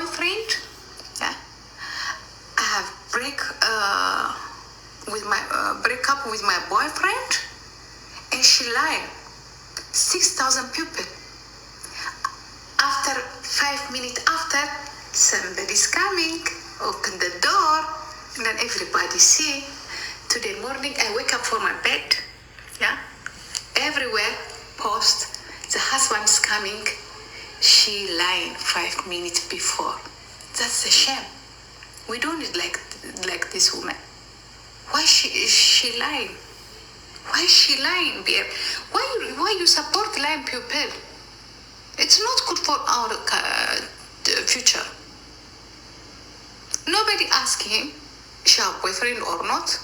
boyfriend. Yeah, I have break up with my boyfriend, and she lied. 6,000 people. After 5 minutes after, somebody's coming, open the door, and then everybody see. Today morning, I wake up from my bed. Yeah, everywhere post the husband's coming. She lying 5 minutes before. That's a shame. We don't need like this woman. Why she lying? Why is she lying, babe? Why you support lying people? It's not good for our future. Nobody asked him, she have boyfriend or not,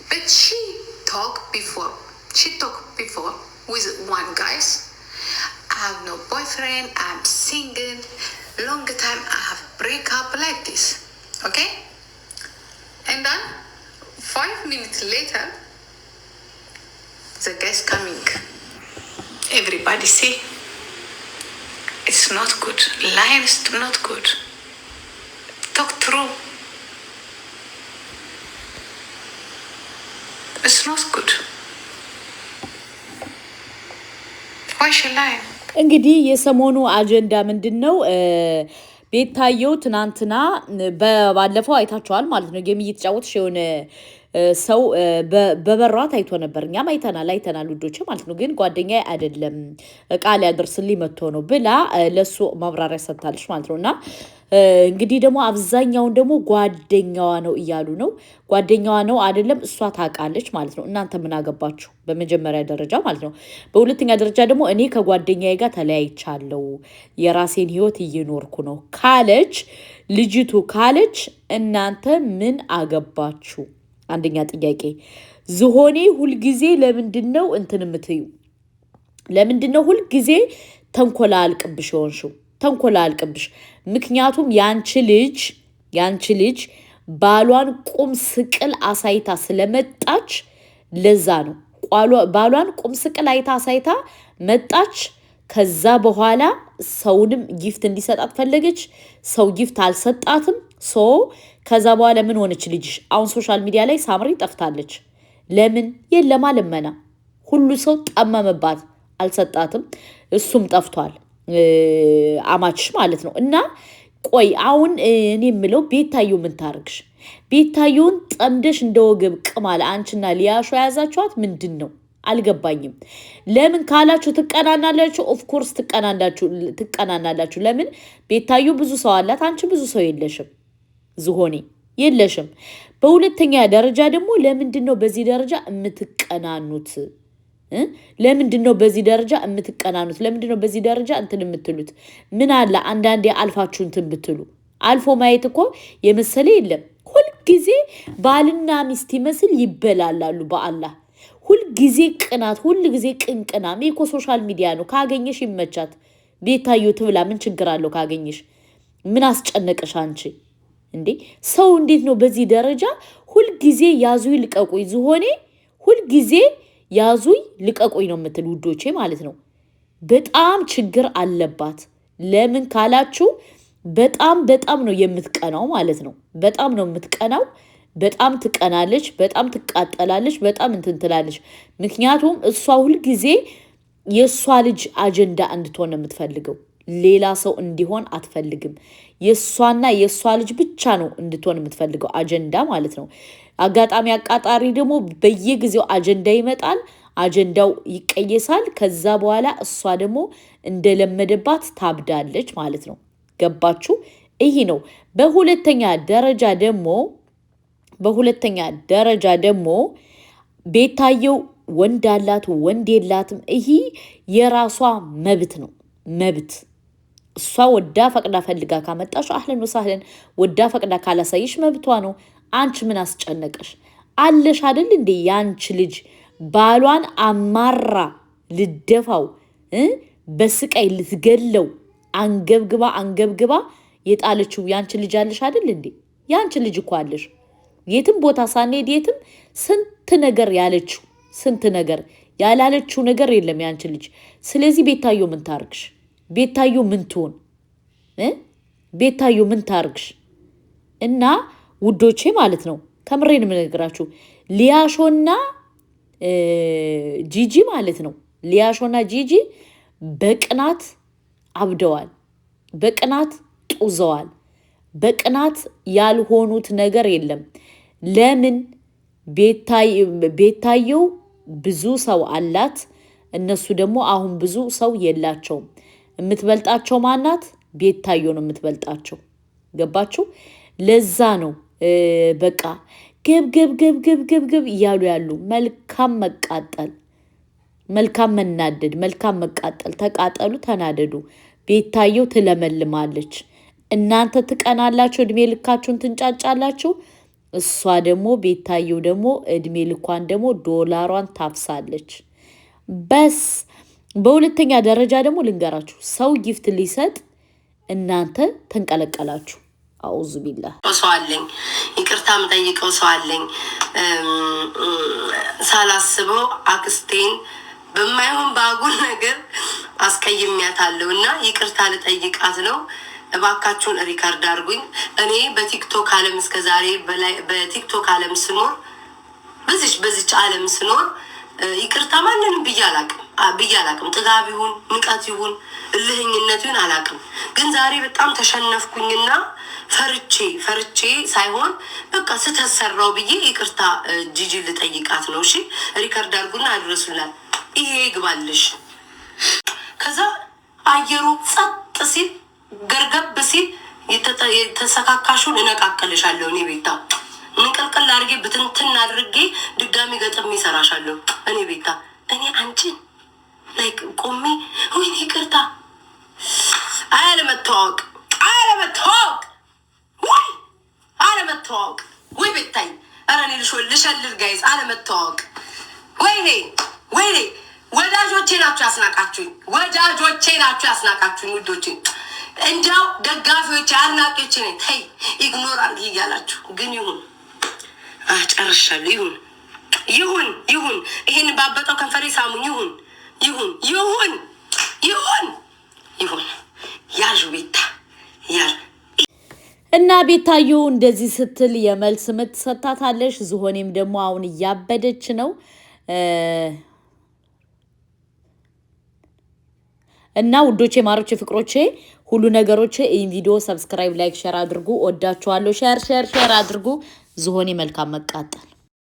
but she talked before. She talked before with one guys. I have no boyfriend. I'm single. Long time I have break up like this. Okay, and then 5 minutes later, the guys coming. Everybody see. It's not good. Lying is not good. Talk true. It's not good. Why she lie? እንግዲህ የሰሞኑ አጀንዳ ምንድነው? ቤታየው ትናንትና ባለፈው አይታችኋል ማለት ነው። ጌም እየተጫወተሽ የሆነ ሰው በበሯ ታይቶ ነበር። እኛም አይተናል ውዶች ማለት ነው። ግን ጓደኛዬ አይደለም ቃል ያደርስልኝ መጥቶ ነው ብላ ለሱ ማብራሪያ ሰጥታለች ማለት ነውና እንግዲህ ደግሞ አብዛኛውን ደግሞ ጓደኛዋ ነው እያሉ ነው። ጓደኛዋ ነው አይደለም እሷ ታውቃለች ማለት ነው። እናንተ ምን አገባችሁ? በመጀመሪያ ደረጃ ማለት ነው። በሁለተኛ ደረጃ ደግሞ እኔ ከጓደኛዬ ጋር ተለያይቻለሁ የራሴን ህይወት እየኖርኩ ነው ካለች ልጅቱ ካለች እናንተ ምን አገባችሁ? አንደኛ ጥያቄ ዝሆኔ ሁልጊዜ ለምንድነው እንትን የምትዩ? ለምንድነው ሁልጊዜ ተንኮላልቅብሽ ሆንሽው? ተንኮላልቅብሽ ምክንያቱም ያንቺ ልጅ ባሏን ቁም ስቅል አሳይታ ስለመጣች ለዛ ነው። ባሏን ቁም ስቅል አሳይታ መጣች። ከዛ በኋላ ሰውንም ጊፍት እንዲሰጣት ፈለገች። ሰው ጊፍት አልሰጣትም። ከዛ በኋላ ምን ሆነች ልጅሽ? አሁን ሶሻል ሚዲያ ላይ ሳምሪ ጠፍታለች። ለምን? የለማ ልመና ሁሉ ሰው ጠመመባት፣ አልሰጣትም። እሱም ጠፍቷል አማችሽ ማለት ነው። እና ቆይ አሁን እኔ የምለው ቤታዩ ምን ታርግሽ? ቤታዩን ጠምደሽ እንደወገብ ቅማል አንቺና ሊያሾ ያዛችኋት ምንድን ነው? አልገባኝም። ለምን ካላችሁ ትቀናናላችሁ። ኦፍ ኮርስ ትቀናናላችሁ። ለምን? ቤታዩ ብዙ ሰው አላት፣ አንቺ ብዙ ሰው የለሽም። ዝሆኔ የለሽም። በሁለተኛ ደረጃ ደግሞ ለምንድነው በዚህ ደረጃ የምትቀናኑት? ለምንድነው በዚህ ደረጃ የምትቀናኑት? ለምንድነው በዚህ ደረጃ እንትን የምትሉት? ምን አለ አንዳንዴ አልፋችሁ እንትን ብትሉ። አልፎ ማየት እኮ የመሰለ የለም። ሁልጊዜ ባልና ሚስት ይመስል ይበላላሉ። በአላህ ሁልጊዜ ቅናት፣ ሁልጊዜ ቅንቅናም። ይሄ እኮ ሶሻል ሚዲያ ነው። ካገኘሽ ይመቻት። ቤታዩ ትብላ፣ ምን ችግር አለው ካገኘሽ? ምን አስጨነቀሽ አንቺ እንዴ? ሰው እንዴት ነው በዚህ ደረጃ ሁልጊዜ ያዙይ ልቀቁኝ? ዝሆኔ ሁልጊዜ ያዙይ ልቀቁኝ ነው የምትል ውዶቼ ማለት ነው። በጣም ችግር አለባት። ለምን ካላችሁ በጣም ነው የምትቀናው ማለት ነው። በጣም ነው የምትቀናው። በጣም ትቀናለች፣ በጣም ትቃጠላለች፣ በጣም እንትን ትላለች። ምክንያቱም እሷ ሁልጊዜ የእሷ ልጅ አጀንዳ እንድትሆን ነው የምትፈልገው። ሌላ ሰው እንዲሆን አትፈልግም። የእሷና የእሷ ልጅ ብቻ ነው እንድትሆን የምትፈልገው አጀንዳ ማለት ነው። አጋጣሚ አቃጣሪ ደግሞ በየጊዜው አጀንዳ ይመጣል፣ አጀንዳው ይቀየሳል። ከዛ በኋላ እሷ ደግሞ እንደለመደባት ታብዳለች ማለት ነው። ገባችሁ? ይሄ ነው። በሁለተኛ ደረጃ ደግሞ ቤታየው ወንድ አላት ወንድ የላትም፣ ይሄ የራሷ መብት ነው። መብት እሷ ወዳ ፈቅዳ ፈልጋ ካመጣሽ አህለን ወሳህለን፣ ወዳ ፈቅዳ ካላሳይሽ መብቷ ነው። አንቺ ምን አስጨነቀሽ? አለሽ አይደል እንዴ ያንቺ ልጅ ባሏን አማራ ልደፋው በስቃይ ልትገለው አንገብግባ የጣለችው ያንቺ ልጅ አለሽ አይደል እንዴ? ያንቺ ልጅ እኮ አለሽ። የትም ቦታ ሳንሄድ የትም ስንት ነገር ያለችው ስንት ነገር ያላለችው ነገር የለም ያንቺ ልጅ። ስለዚህ ቤታዮ ምን ታርግሽ? ቤታዮ ምን ትሆን? ቤታዮ ምን ታርግሽ? እና ውዶቼ ማለት ነው ከምሬን የምነግራችሁ ሊያሾና ጂጂ ማለት ነው ሊያሾና ጂጂ በቅናት አብደዋል፣ በቅናት ጡዘዋል። በቅናት ያልሆኑት ነገር የለም። ለምን ቤታየው ብዙ ሰው አላት፣ እነሱ ደግሞ አሁን ብዙ ሰው የላቸውም። የምትበልጣቸው ማናት? ቤታዮ ነው የምትበልጣቸው። ገባችሁ? ለዛ ነው በቃ ግብ እያሉ ያሉ። መልካም መቃጠል፣ መልካም መናደድ፣ መልካም መቃጠል። ተቃጠሉ፣ ተናደዱ። ቤታየው ትለመልማለች። እናንተ ትቀናላችሁ፣ እድሜ ልካችሁን ትንጫጫላችሁ። እሷ ደግሞ ቤታየው ደግሞ እድሜ ልኳን ደግሞ ዶላሯን ታፍሳለች። በስ በሁለተኛ ደረጃ ደግሞ ልንገራችሁ፣ ሰው ጊፍት ሊሰጥ እናንተ ተንቀለቀላችሁ። አውዙ ቢላ ሰው አለኝ፣ ይቅርታ የምጠይቀው ሰው አለኝ። ሳላስበው አክስቴን በማይሆን ባጉል ነገር አስቀይሜያታለሁ እና ይቅርታ ልጠይቃት ነው። እባካችሁን ሪካርድ አድርጉኝ። እኔ በቲክቶክ ዓለም እስከዛሬ በቲክቶክ ዓለም ስኖር በዚች ዓለም ስኖር ይቅርታ ማንንም ብዬ አላቅም። ጥጋብ ይሁን ንቀት ይሁን እልህኝነት ይሁን አላቅም። ግን ዛሬ በጣም ተሸነፍኩኝና ፈርቼ ሳይሆን በቃ ስተሰራው ብዬ ይቅርታ ጂጂ ልጠይቃት ነው። እሺ ሪካርድ አድርጉና አድረሱላል። ይሄ ይግባልሽ። ከዛ አየሩ ጸጥ ሲል ገርገብ ሲል የተሰካካሹን እነቃቀልሻለሁ። እኔ ቤታ ንቅልቅል አድርጌ ብትንትን አድርጌ ድጋሚ ገጥሜ እሰራሻለሁ። እኔ ቤታ እኔ አንቺን ላይክ ቆሜ ወይኔ ይቅርታ አለመተዋወቅ ወይ ቤታይ ኧረ እኔ ልሸልል ጋይዝ አለመተዋወቅ ወይኔ ወዳጆቼ ናችሁ ያስናቃችሁኝ ውዶቼ። እንጃው ደጋፊዎች አድናቂዎች ነኝ። ተይ ኢግኖር አድርጊ እያላችሁ ግን ይሁን ጨርሻለሁ። ይሁን ይሄን ባበጣው ከንፈሬ ሳሙኝ። ይሁን ያዡ ቤታ ያዥ እና ቤታዩ እንደዚህ ስትል የመልስ ምት ሰጣታለሽ። ዝሆኔም ደግሞ አሁን እያበደች ነው። እና ውዶቼ ማሮቼ ፍቅሮቼ ሁሉ ነገሮቼ ይህን ቪዲዮ ሰብስክራይብ ላይክ ሼር አድርጉ። ወዳችኋለሁ። ሼር አድርጉ። ዝሆኔ መልካም መቃጠል